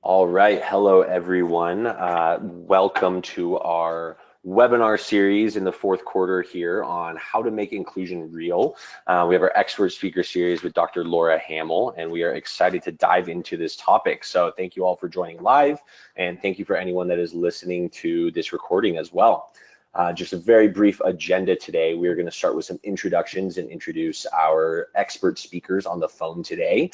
All right. Hello, everyone. Welcome to our webinar series in the fourth quarter here on how to make inclusion real. We have our expert speaker series with Dr. Laura Hamill, and we are excited to dive into this topic. So thank you all for joining live, and thank you for anyone that is listening to this recording as well. Just a very brief agenda today. We're going to start with some introductions and introduce our expert speakers on the phone today,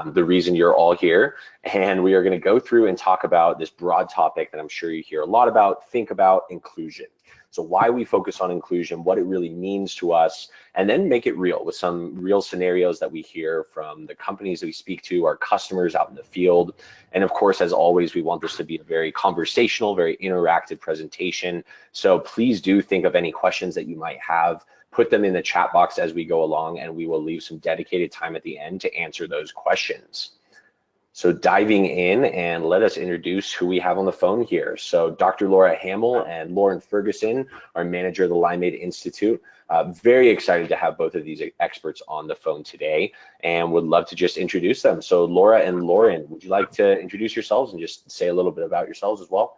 the reason you're all here. And we are going to go through and talk about this broad topic that I'm sure you hear a lot about, think about inclusion. So why we focus on inclusion, what it really means to us, and then make it real with some real scenarios that we hear from the companies that we speak to, our customers out in the field. And of course, as always, we want this to be a very conversational, very interactive presentation. So please do think of any questions that you might have, put them in the chat box as we go along, and we will leave some dedicated time at the end to answer those questions. So diving in, and let us introduce who we have on the phone here. So Dr. Laura Hamill and Lauren Ferguson, our manager of the Limeade Institute. Very excited to have both of these experts on the phone today, and would love to just introduce them. So Laura and Lauren, would you like to introduce yourselves and just say a little bit about yourselves as well?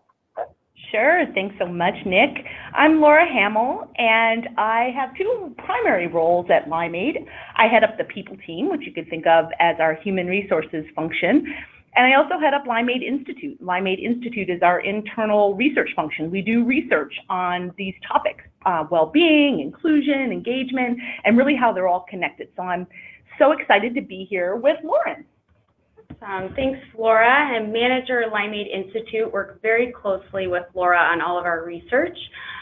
Sure, thanks so much, Nick. I'm Laura Hamill, and I have two primary roles at Limeade. I head up the people team, which you could think of as our human resources function, and I also head up Limeade Institute. Limeade Institute is our internal research function. We do research on these topics, well-being, inclusion, engagement, and really how they're all connected. So I'm so excited to be here with Lauren. Thanks, Laura. I'm manager at Limeade Institute, work very closely with Laura on all of our research.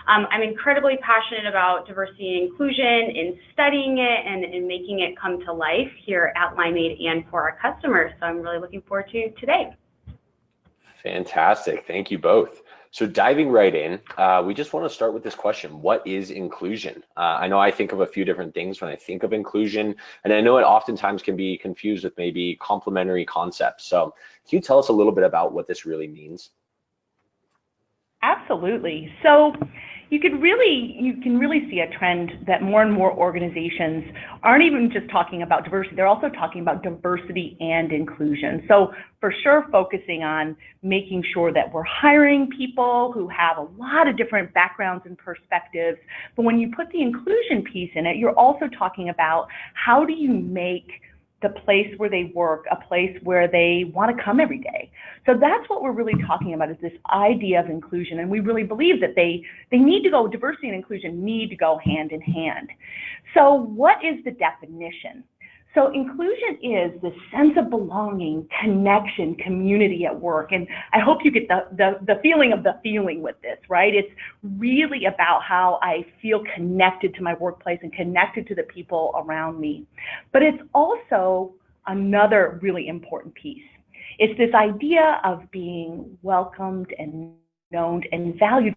I'm incredibly passionate about diversity and inclusion in studying it and in making it come to life here at Limeade and for our customers. So I'm really looking forward to today. Fantastic. Thank you both. So diving right in, we just want to start with this question. What is inclusion? I know I think of a few different things when I think of inclusion, and I know it oftentimes can be confused with maybe complementary concepts. So can you tell us a little bit about what this really means? Absolutely. So you can really see a trend that more and more organizations aren't even just talking about diversity, they're also talking about diversity and inclusion. So for sure, focusing on making sure that we're hiring people who have a lot of different backgrounds and perspectives. But when you put the inclusion piece in it, you're also talking about how do you make the place where they work a place where they want to come every day. So that's what we're really talking about, is this idea of inclusion. And we really believe that they need to go, diversity and inclusion need to go hand in hand. So what is the definition? So inclusion is the sense of belonging, connection, community at work. And I hope you get the feeling of the feeling with this, right? It's really about how I feel connected to my workplace and connected to the people around me. But it's also another really important piece. It's this idea of being welcomed and known and valued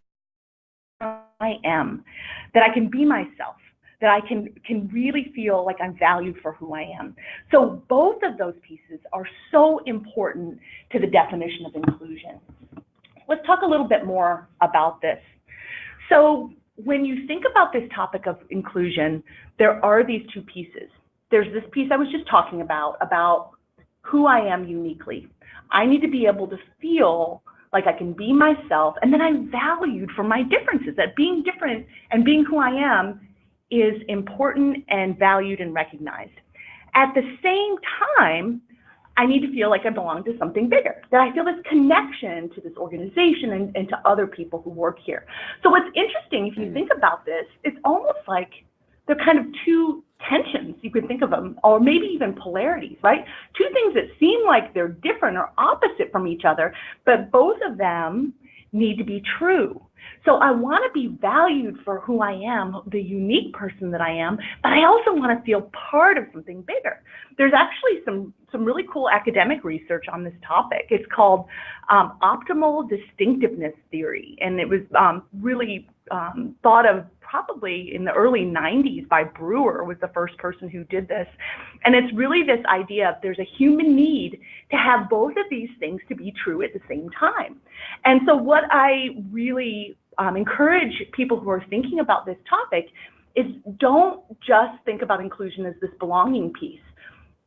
for who I am, that I can be myself, that I can really feel like I'm valued for who I am. So both of those pieces are so important to the definition of inclusion. Let's talk a little bit more about this. So when you think about this topic of inclusion, there are these two pieces. There's this piece I was just talking about who I am uniquely. I need to be able to feel like I can be myself, and then I'm valued for my differences, that being different and being who I am is important and valued and recognized. At the same time, I need to feel like I belong to something bigger, that I feel this connection to this organization and to other people who work here. So what's interesting, if you think about this, it's almost like they're kind of two tensions, you could think of them, or maybe even polarities, right? Two things that seem like they're different or opposite from each other, but both of them need to be true. So I want to be valued for who I am, the unique person that I am, but I also want to feel part of something bigger. There's actually some really cool academic research on this topic. It's called optimal distinctiveness theory, and it was really thought of probably in the early 90s by Brewer, was the first person who did this. And it's really this idea of there's a human need to have both of these things to be true at the same time. And so what I really encourage people who are thinking about this topic is don't just think about inclusion as this belonging piece.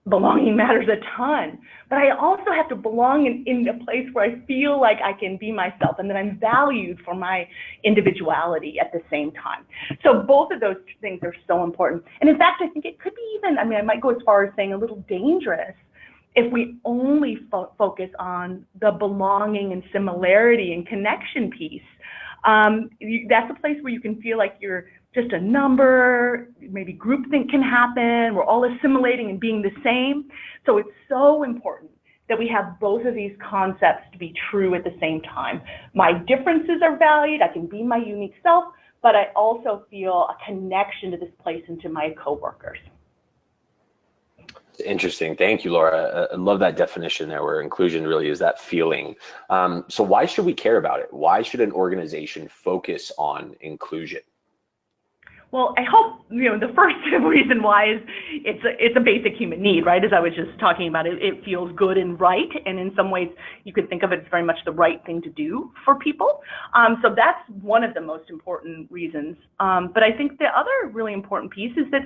belonging matters a ton, but I also have to belong in a place where I feel like I can be myself and that I'm valued for my individuality at the same time. So both of those things are so important. And in fact, I think it could be even, I mean, I might go as far as saying a little dangerous if we only focus on the belonging and similarity and connection piece. That's a place where you can feel like you're just a number, maybe groupthink can happen, we're all assimilating and being the same. So it's so important that we have both of these concepts to be true at the same time. My differences are valued, I can be my unique self, but I also feel a connection to this place and to my coworkers. Interesting. Thank you, Laura. I love that definition there where inclusion really is that feeling. So why should we care about it? Why should an organization focus on inclusion? Well, I hope, the first reason why is it's a basic human need, right? As I was just talking about, it feels good and right. And in some ways, you could think of it as very much the right thing to do for people. So that's one of the most important reasons. But I think the other really important piece is that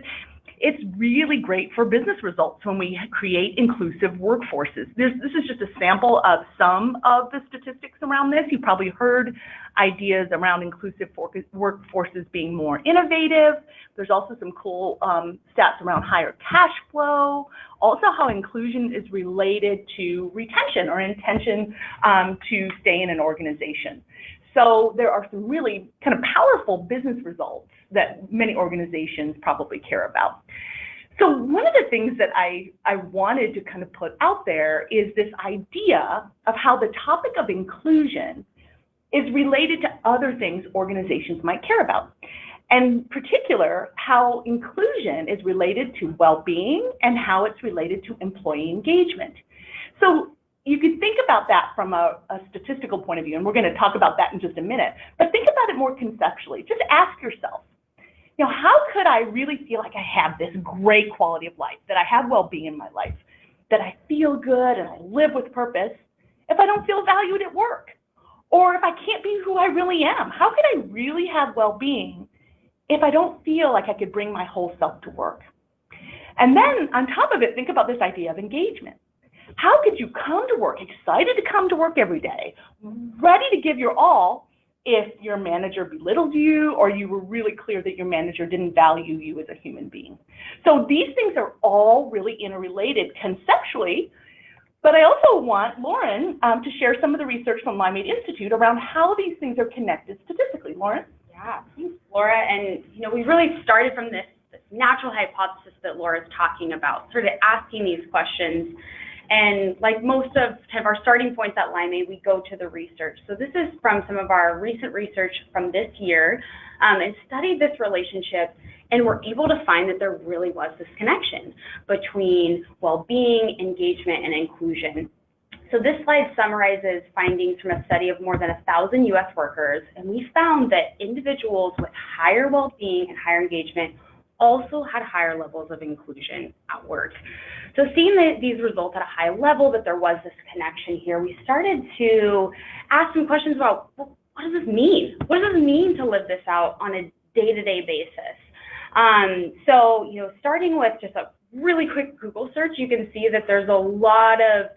it's really great for business results when we create inclusive workforces. This is just a sample of some of the statistics around this. You probably heard ideas around inclusive workforces being more innovative. There's also some cool stats around higher cash flow. Also how inclusion is related to retention or intention to stay in an organization. So there are some really kind of powerful business results that many organizations probably care about. So one of the things that I wanted to kind of put out there is this idea of how the topic of inclusion is related to other things organizations might care about. And in particular, how inclusion is related to well-being and how it's related to employee engagement. So you could think about that from a statistical point of view, and we're going to talk about that in just a minute, but think about it more conceptually. Just ask yourself, how could I really feel like I have this great quality of life, that I have well-being in my life, that I feel good and I live with purpose if I don't feel valued at work? Or if I can't be who I really am? How could I really have well-being if I don't feel like I could bring my whole self to work? And then on top of it, think about this idea of engagement. How could you come to work, excited to come to work every day, ready to give your all, if your manager belittled you or you were really clear that your manager didn't value you as a human being? So these things are all really interrelated conceptually, but I also want Lauren to share some of the research from Limeade Institute around how these things are connected statistically. Lauren? Yeah, thanks, Laura. And we really started from this natural hypothesis that Laura's talking about, sort of asking these questions. And like most of kind of our starting points at Limeade, we go to the research. So this is from some of our recent research from this year, and studied this relationship, and we're able to find that there really was this connection between well-being, engagement, and inclusion. So this slide summarizes findings from a study of more than 1,000 U.S. workers, and we found that individuals with higher well-being and higher engagement also had higher levels of inclusion at work. So seeing these results at a high level, that there was this connection here, we started to ask some questions about, well, what does this mean? What does it mean to live this out on a day-to-day basis? So, starting with just a really quick Google search, you can see that there's a lot of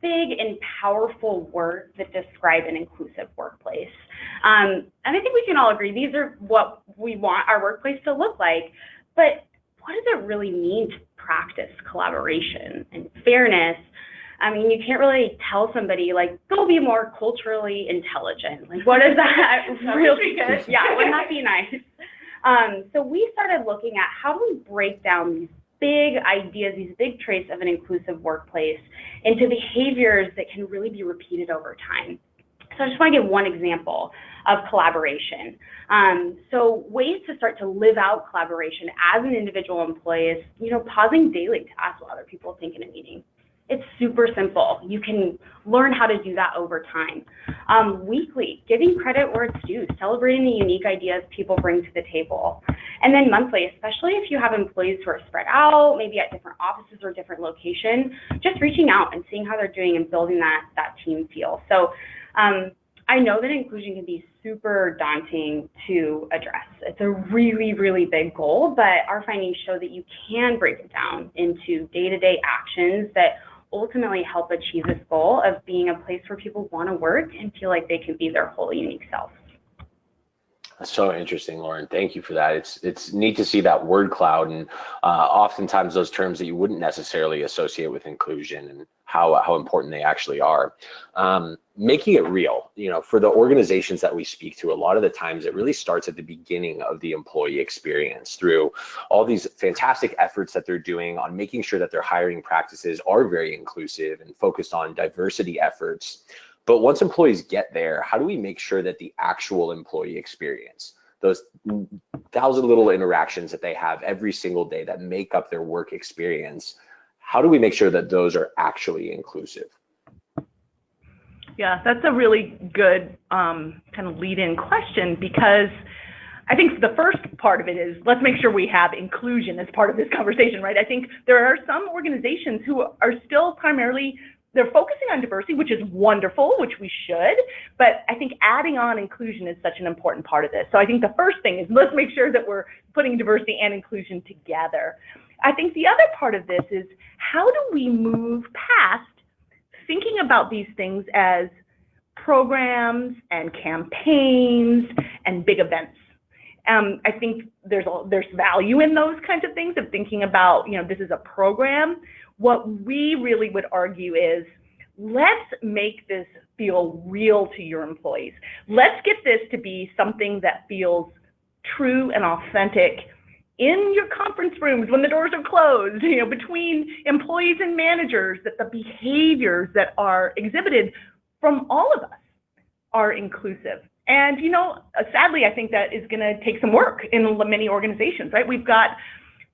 big and powerful words that describe an inclusive workplace. And I think we can all agree these are what we want our workplace to look like, but what does it really mean to practice collaboration and fairness? I mean, you can't really tell somebody, like, go be more culturally intelligent. Like, what is that really good? Yeah, wouldn't that be nice? So we started looking at how do we break down these big ideas, these big traits of an inclusive workplace into behaviors that can really be repeated over time. So I just want to give one example of collaboration. So ways to start to live out collaboration as an individual employee is, pausing daily to ask what other people think in a meeting. It's super simple. You can learn how to do that over time. Weekly, giving credit where it's due, celebrating the unique ideas people bring to the table. And then monthly, especially if you have employees who are spread out, maybe at different offices or different locations, just reaching out and seeing how they're doing and building that team feel. So I know that inclusion can be super daunting to address. It's a really, really big goal, but our findings show that you can break it down into day-to-day actions that ultimately help achieve this goal of being a place where people want to work and feel like they can be their whole unique self. That's so interesting, Lauren. Thank you for that. It's neat to see that word cloud, and oftentimes those terms that you wouldn't necessarily associate with inclusion and how important they actually are. Making it real, for the organizations that we speak to, a lot of the times it really starts at the beginning of the employee experience through all these fantastic efforts that they're doing on making sure that their hiring practices are very inclusive and focused on diversity efforts. But once employees get there, how do we make sure that the actual employee experience, those 1,000 little interactions that they have every single day that make up their work experience, how do we make sure that those are actually inclusive? Yeah, that's a really good kind of lead-in question, because I think the first part of it is, let's make sure we have inclusion as part of this conversation, right? I think there are some organizations who are still primarily, they're focusing on diversity, which is wonderful, which we should, but I think adding on inclusion is such an important part of this. So I think the first thing is, let's make sure that we're putting diversity and inclusion together. I think the other part of this is, how do we move past thinking about these things as programs and campaigns and big events? I think there's value in those kinds of things, of thinking about, this is a program. What we really would argue is, let's make this feel real to your employees. Let's get this to be something that feels true and authentic in your conference rooms when the doors are closed, between employees and managers, that the behaviors that are exhibited from all of us are inclusive. And, sadly, I think that is going to take some work in many organizations, right? We've got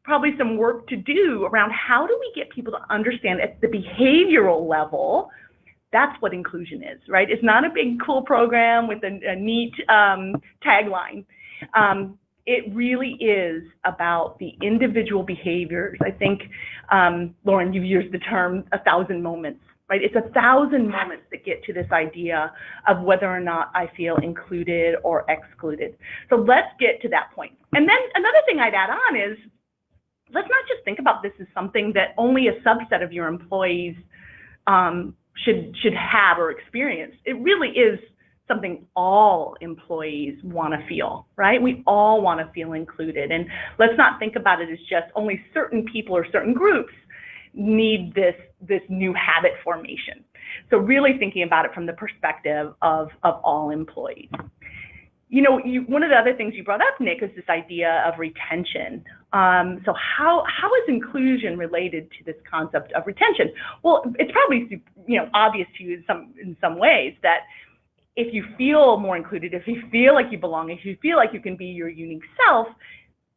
probably some work to do around how do we get people to understand at the behavioral level, that's what inclusion is, right? It's not a big, cool program with a neat tagline. It really is about the individual behaviors. I think, Lauren, you've used the term 1,000 moments, right? It's 1,000 moments that get to this idea of whether or not I feel included or excluded. So let's get to that point. And then another thing I'd add on is, let's not just think about this as something that only a subset of your employees should have or experience. It really is something all employees want to feel, right? We all want to feel included. And let's not think about it as just only certain people or certain groups need this new habit formation. So really thinking about it from the perspective of all employees. One of the other things you brought up, Nick, is this idea of retention. So how is inclusion related to this concept of retention? Well, it's probably obvious to you in some ways that if you feel more included, if you feel like you belong, if you feel like you can be your unique self,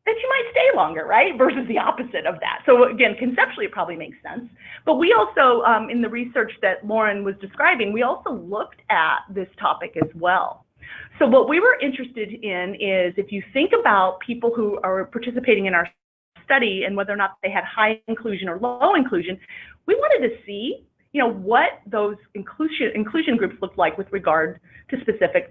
that you might stay longer, right? Versus the opposite of that. So again, conceptually, it probably makes sense. But we also, in the research that Lauren was describing, we also looked at this topic as well. So what we were interested in is, if you think about people who are participating in our study and whether or not they had high inclusion or low inclusion, we wanted to see, what those inclusion groups looked like with regard to specific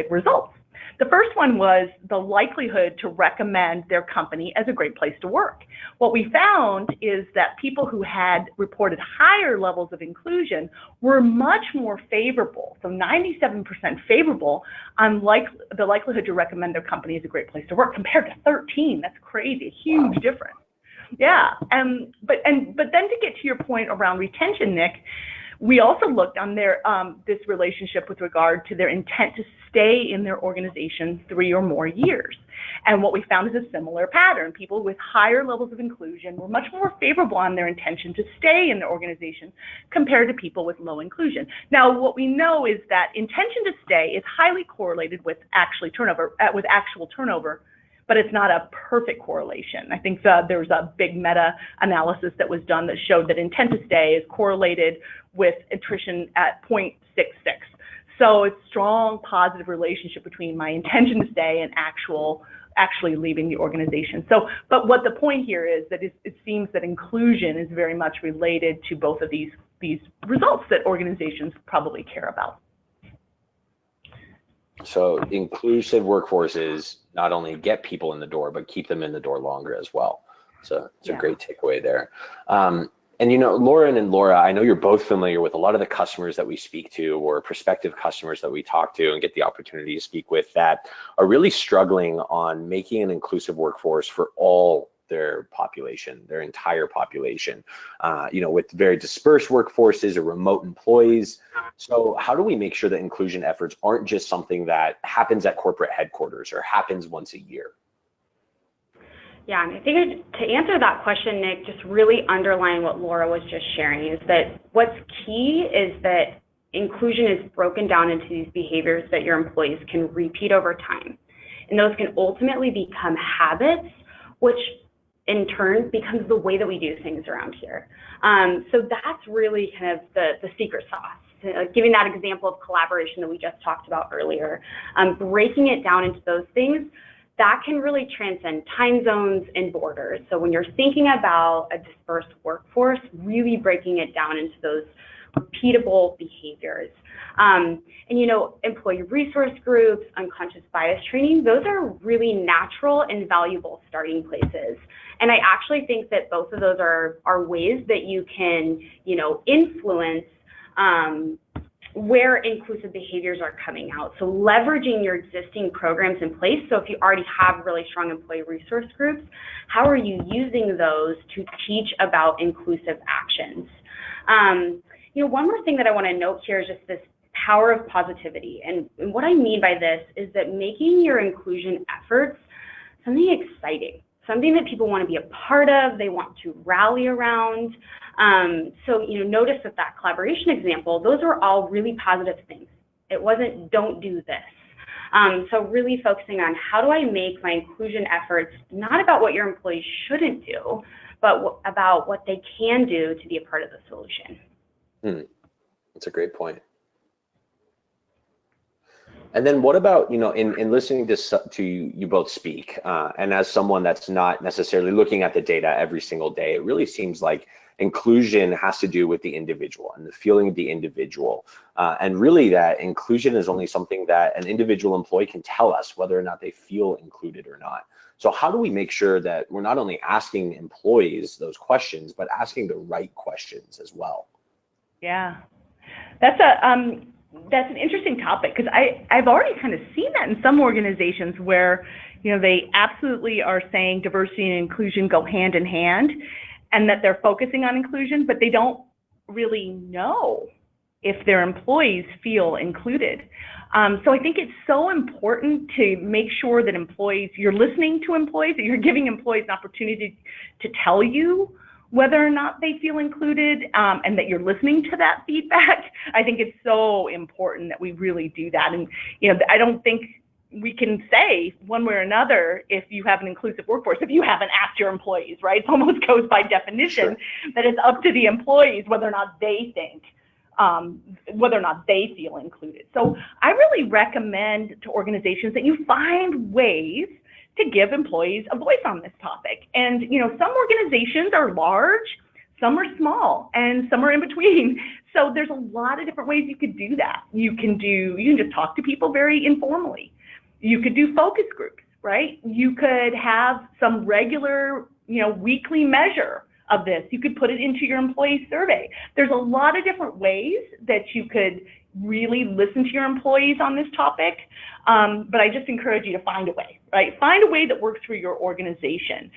results. The first one was the likelihood to recommend their company as a great place to work. What we found is that people who had reported higher levels of inclusion were much more favorable, so 97% favorable on the likelihood to recommend their company as a great place to work, compared to 13. That's crazy, a huge difference. Yeah, but then to get to your point around retention, Nick, we also looked on their this relationship with regard to their intent to stay in their organization 3 or more years. And what we found is a similar pattern. People with higher levels of inclusion were much more favorable on their intention to stay in their organization compared to people with low inclusion. Now, what we know is that intention to stay is highly correlated with actual turnover, but it's not a perfect correlation. I think there's a big meta-analysis that was done that showed that intent to stay is correlated with attrition at 0.66. So it's a strong positive relationship between my intention to stay and actually leaving the organization. So, but what the point here is that it seems that inclusion is very much related to both of these results that organizations probably care about. So inclusive workforces not only get people in the door, but keep them in the door longer as well. So it's a great takeaway there. And Lauren and Laura, I know you're both familiar with a lot of the customers that we speak to or prospective customers that we talk to and get the opportunity to speak with that are really struggling on making an inclusive workforce for all their population, their entire population, with very dispersed workforces or remote employees. So how do we make sure that inclusion efforts aren't just something that happens at corporate headquarters or happens once a year? Yeah, and I think to answer that question, Nick, just really underline what Laura was just sharing is that what's key is that inclusion is broken down into these behaviors that your employees can repeat over time. And those can ultimately become habits, which in turn becomes the way that we do things around here. So that's really kind of the secret sauce. Giving that example of collaboration that we just talked about earlier, breaking it down into those things, that can really transcend time zones and borders. So when you're thinking about a dispersed workforce, really breaking it down into those repeatable behaviors. Employee resource groups, unconscious bias training, those are really natural and valuable starting places. And I actually think that both of those are ways that you can, influence where inclusive behaviors are coming out. So leveraging your existing programs in place. So if you already have really strong employee resource groups, how are you using those to teach about inclusive actions? One more thing that I want to note here is just this power of positivity. And what I mean by this is that making your inclusion efforts something exciting, something that people want to be a part of, they want to rally around. Notice that collaboration example, those are all really positive things. It wasn't don't do this. So really focusing on how do I make my inclusion efforts not about what your employees shouldn't do, but about what they can do to be a part of the solution. That's a great point. And then what about, in listening to you both speak, and as someone that's not necessarily looking at the data every single day, it really seems like inclusion has to do with the individual and the feeling of the individual. And really that inclusion is only something that an individual employee can tell us whether or not they feel included or not. So how do we make sure that we're not only asking employees those questions, but asking the right questions as well? Yeah, that's an interesting topic because I've already kind of seen that in some organizations where, they absolutely are saying diversity and inclusion go hand in hand and that they're focusing on inclusion, but they don't really know if their employees feel included. So I think it's so important to make sure that you're listening to employees, that you're giving employees an opportunity to tell you whether or not they feel included, and that you're listening to that feedback. I think it's so important that we really do that. And, I don't think we can say one way or another if you have an inclusive workforce, if you haven't asked your employees, right? It almost goes by definition that it's up to the employees whether or not they think, whether or not they feel included. So I really recommend to organizations that you find ways to give employees a voice on this topic. And, some organizations are large, some are small, and some are in between. So there's a lot of different ways you could do that. You can just talk to people very informally. You could do focus groups, right? You could have some regular, weekly measure of this. You could put it into your employee survey. There's a lot of different ways that you could really listen to your employees on this topic, but I just encourage you to find a way, right? Find a way that works for your organization.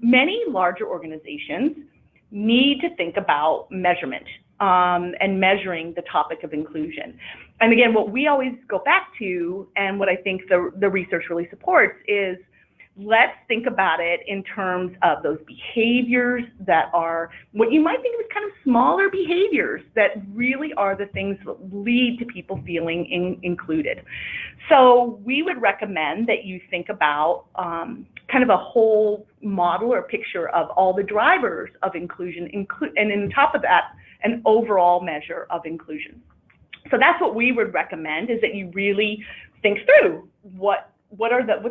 Many larger organizations need to think about measurement and measuring the topic of inclusion. And again, what we always go back to, and what I think the research really supports, is let's think about it in terms of those behaviors that are what you might think of as kind of smaller behaviors that really are the things that lead to people feeling included. So we would recommend that you think about kind of a whole model or picture of all the drivers of inclusion, and on top of that, an overall measure of inclusion. So that's what we would recommend, is that you really think through what's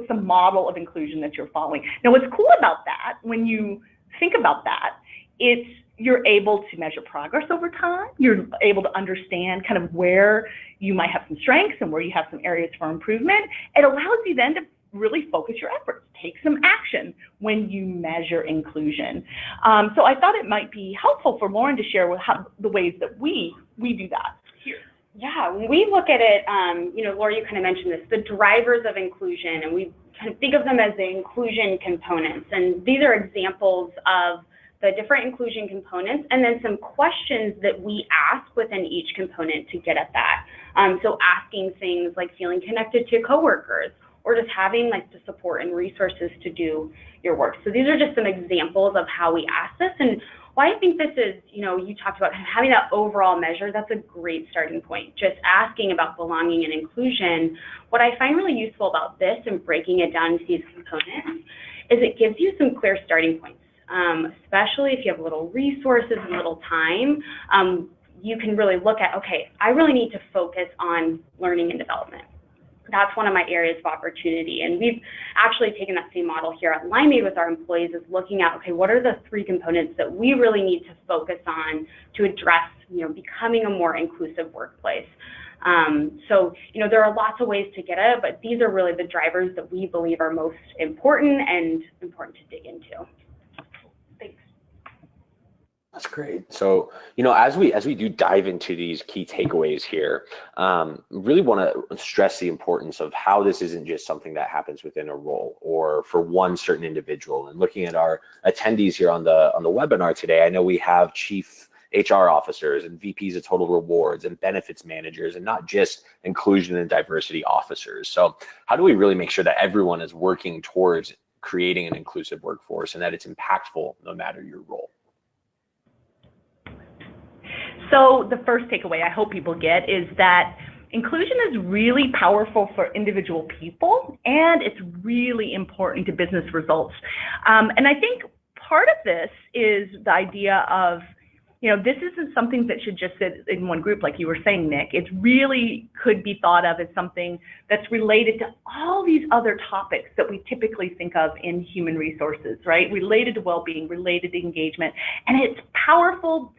the model of inclusion that you're following. Now, what's cool about that, when you think about that, it's you're able to measure progress over time. You're able to understand kind of where you might have some strengths and where you have some areas for improvement. It allows you then to really focus your efforts, take some action when you measure inclusion. So I thought it might be helpful for Lauren to share the ways that we do that here. Yeah, when we look at it, Laura, you kind of mentioned this, the drivers of inclusion, and we kind of think of them as the inclusion components. And these are examples of the different inclusion components, and then some questions that we ask within each component to get at that. So asking things like feeling connected to coworkers, or just having like the support and resources to do your work. So these are just some examples of how we ask this, and why I think this is, you talked about having that overall measure. That's a great starting point. Just asking about belonging and inclusion. What I find really useful about this and breaking it down into these components is it gives you some clear starting points. Especially if you have little resources and little time, you can really look at, okay, I really need to focus on learning and development. That's one of my areas of opportunity. And we've actually taken that same model here at Limeade with our employees, is looking at, okay, what are the 3 components that we really need to focus on to address, becoming a more inclusive workplace. So, there are lots of ways to get at it, but these are really the drivers that we believe are most important and important to dig into. That's great. So, as we do dive into these key takeaways here, really want to stress the importance of how this isn't just something that happens within a role or for one certain individual. And looking at our attendees here on the webinar today, I know we have chief HR officers and VPs of total rewards and benefits managers, and not just inclusion and diversity officers. So how do we really make sure that everyone is working towards creating an inclusive workforce and that it's impactful no matter your role? So the first takeaway I hope people get is that inclusion is really powerful for individual people, and it's really important to business results. And I think part of this is the idea of, this isn't something that should just sit in one group, like you were saying, Nick. It really could be thought of as something that's related to all these other topics that we typically think of in human resources, right? Related to well-being, related to engagement. And it's powerful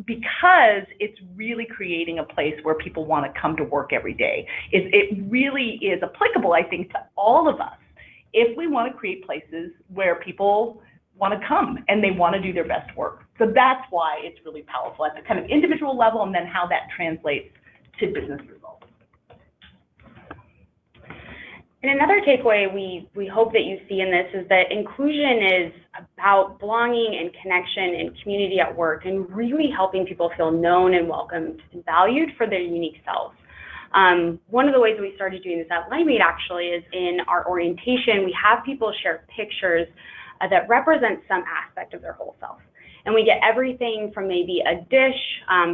because it's really creating a place where people want to come to work every day. It really is applicable, I think, to all of us if we want to create places where people want to come and they want to do their best work. So that's why it's really powerful at the kind of individual level, and then how that translates to business results. And another takeaway we hope that you see in this is that inclusion is about belonging and connection and community at work, and really helping people feel known and welcomed and valued for their unique selves. One of the ways that we started doing this at Limeade actually is in our orientation, we have people share pictures that represent some aspect of their whole self. And we get everything from maybe a dish,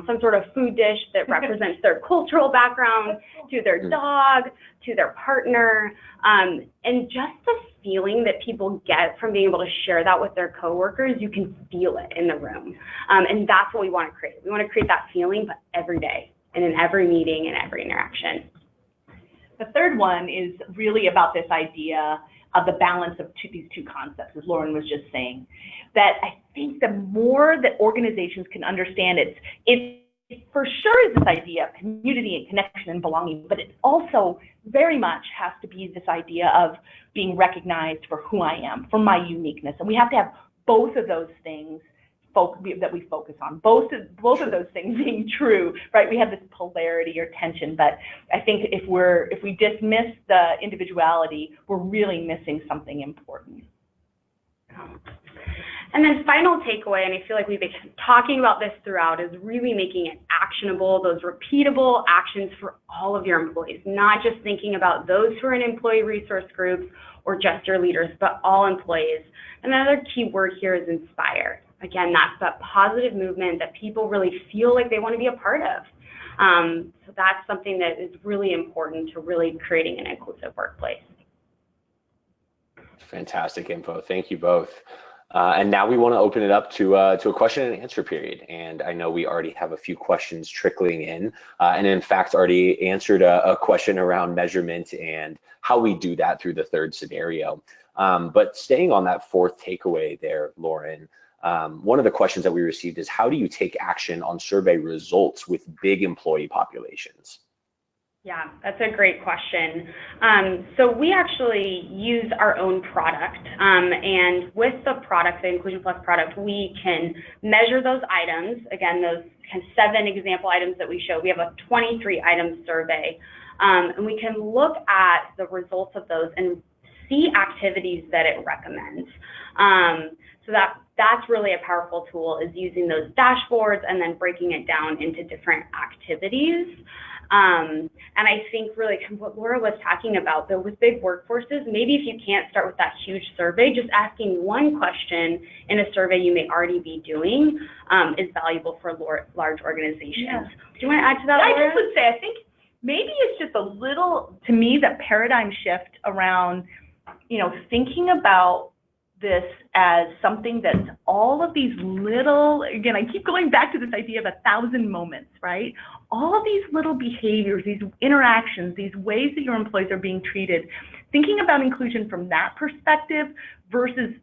some sort of food dish that represents their cultural background, to their dog, to their partner, and just the feeling that people get from being able to share that with their coworkers. You can feel it in the room. And that's what we want to create. We want to create that feeling, but every day and in every meeting and every interaction. The third one is really about this idea of the balance of these two concepts, as Lauren was just saying, that I think the more that organizations can understand it for sure is this idea of community and connection and belonging, but it also very much has to be this idea of being recognized for who I am, for my uniqueness. And we have to have both of those things that we focus on, both of those things being true, right? We have this polarity or tension, but I think if we dismiss the individuality, we're really missing something important. And then final takeaway, and I feel like we've been talking about this throughout, is really making it actionable, those repeatable actions for all of your employees, not just thinking about those who are in employee resource groups or just your leaders, but all employees. Another key word here is inspire. Again, that's that positive movement that people really feel like they want to be a part of. So that's something that is really important to really creating an inclusive workplace. Fantastic info. Thank you both. And now we want to open it up to a question and answer period. And I know we already have a few questions trickling in, and in fact already answered a question around measurement and how we do that through the third scenario. But staying on that fourth takeaway there, Lauren, One of the questions that we received is, how do you take action on survey results with big employee populations? Yeah, that's a great question. So we actually use our own product, and with the product, the Inclusion Plus product, we can measure those items. Again, those 7 example items that we show. We have a 23-item survey, and we can look at the results of those and see activities that it recommends. So that's really a powerful tool, is using those dashboards and then breaking it down into different activities. And I think really what Laura was talking about, though, with big workforces, maybe if you can't start with that huge survey, just asking one question in a survey you may already be doing is valuable for large organizations. Yeah. Do you want to add to that, Laura? I just would say, I think maybe it's just a little, to me, the paradigm shift around, thinking about this as something that's all of these little, again, I keep going back to this idea of 1,000 moments, right? All of these little behaviors, these interactions, these ways that your employees are being treated, thinking about inclusion from that perspective versus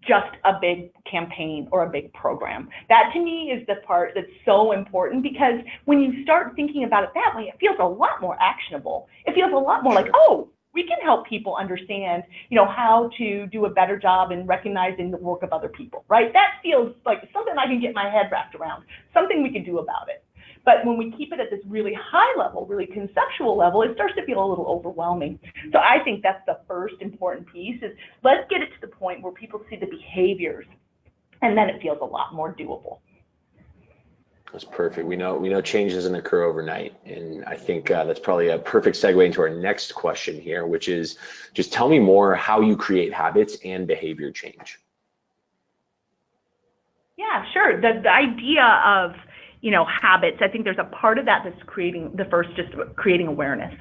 just a big campaign or a big program. That to me is the part that's so important, because when you start thinking about it that way, it feels a lot more actionable. It feels a lot more like, oh, we can help people understand, how to do a better job in recognizing the work of other people, right? That feels like something I can get my head wrapped around, something we can do about it. But when we keep it at this really high level, really conceptual level, it starts to feel a little overwhelming. So I think that's the first important piece, is let's get it to the point where people see the behaviors, and then it feels a lot more doable. That's perfect. We know change doesn't occur overnight, and I think that's probably a perfect segue into our next question here, which is, just tell me more how you create habits and behavior change. Yeah, sure. The idea of habits, I think there's a part of that that's creating awareness,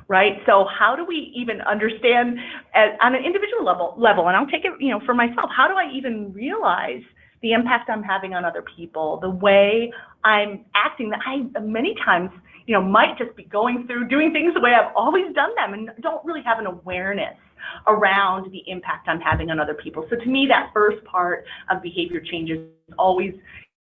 right? So how do we even understand on an individual level, and I'll take it, for myself, how do I even realize the impact I'm having on other people, the way I'm acting, that I many times, might just be going through doing things the way I've always done them and don't really have an awareness around the impact I'm having on other people. So to me, that first part of behavior change is always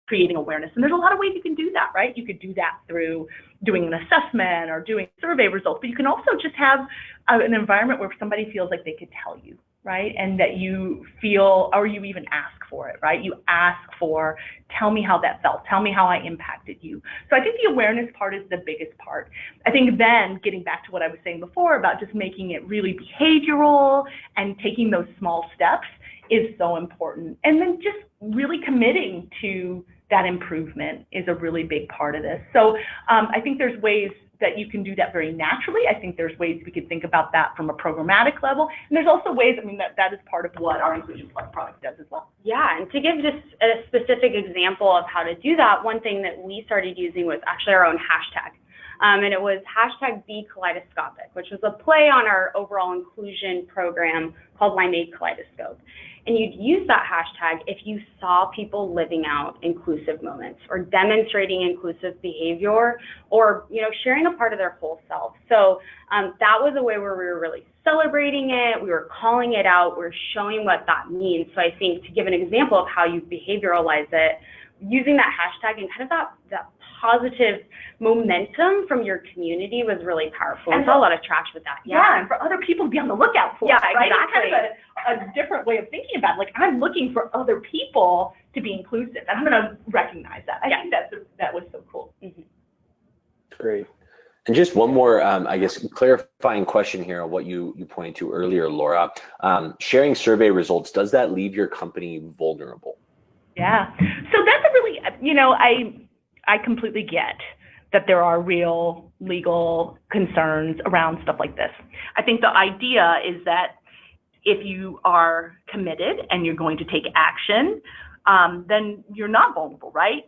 creating awareness. And there's a lot of ways you can do that, right? You could do that through doing an assessment or doing survey results, but you can also just have an environment where somebody feels like they could tell you, right? And that you feel, or you even ask for it, right? You ask for, tell me how that felt, tell me how I impacted you. So I think the awareness part is the biggest part. I think then getting back to what I was saying before about just making it really behavioral and taking those small steps is so important. And then just really committing to that improvement is a really big part of this. So I think there's ways that you can do that very naturally. I think there's ways we could think about that from a programmatic level. And there's also ways, that is part of what our Inclusion Plus product does as well. Yeah, and to give just a specific example of how to do that, one thing that we started using was actually our own hashtag. And it was #BeKaleidoscopic, which was a play on our overall inclusion program called Limeade Kaleidoscope. And you'd use that hashtag if you saw people living out inclusive moments or demonstrating inclusive behavior, or sharing a part of their whole self. So that was a way where we were really celebrating it, we were calling it out, we were showing what that means. So I think, to give an example of how you behavioralize it, using that hashtag and kind of that positive momentum from your community was really powerful. And saw a lot of traction with that. Yeah, and for other people to be on the lookout for. Yeah, right? exactly. It's kind of a different way of thinking about it. Like, I'm looking for other people to be inclusive, and I'm going to recognize that. I think that was so cool. Mm-hmm. Great. And just one more, I guess, clarifying question here on what you pointed to earlier, Laura. Sharing survey results, does that leave your company vulnerable? Yeah. So that's a really, I completely get that there are real legal concerns around stuff like this. I think the idea is that if you are committed and you're going to take action, then you're not vulnerable, right?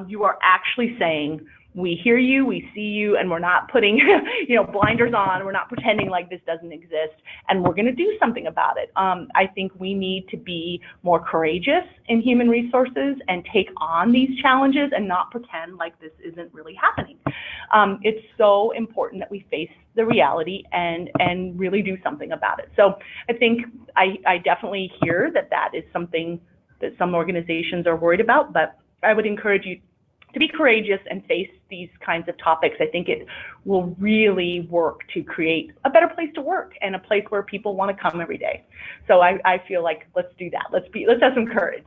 You are actually saying, we hear you, we see you, and we're not putting, blinders on. We're not pretending like this doesn't exist, and we're going to do something about it. I think we need to be more courageous in human resources and take on these challenges and not pretend like this isn't really happening. It's so important that we face the reality and really do something about it. So I think I definitely hear that is something that some organizations are worried about, but I would encourage you to be courageous and face these kinds of topics. I think it will really work to create a better place to work and a place where people want to come every day. So I feel like let's do that. Let's have some courage.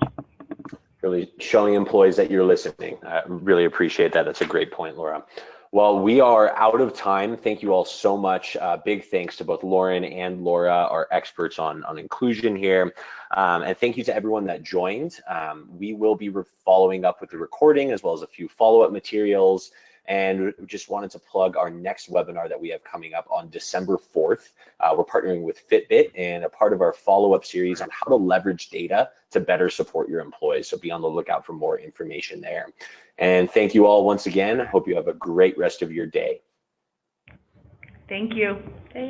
Really showing employees that you're listening. I really appreciate that. That's a great point, Laura. Well, we are out of time. Thank you all so much. Big thanks to both Lauren and Laura, our experts on inclusion here. And thank you to everyone that joined. We will be following up with the recording as well as a few follow-up materials. And just wanted to plug our next webinar that we have coming up on December 4th. We're partnering with Fitbit and a part of our follow-up series on how to leverage data to better support your employees. So be on the lookout for more information there. And thank you all once again. Hope you have a great rest of your day. Thank you. Thanks.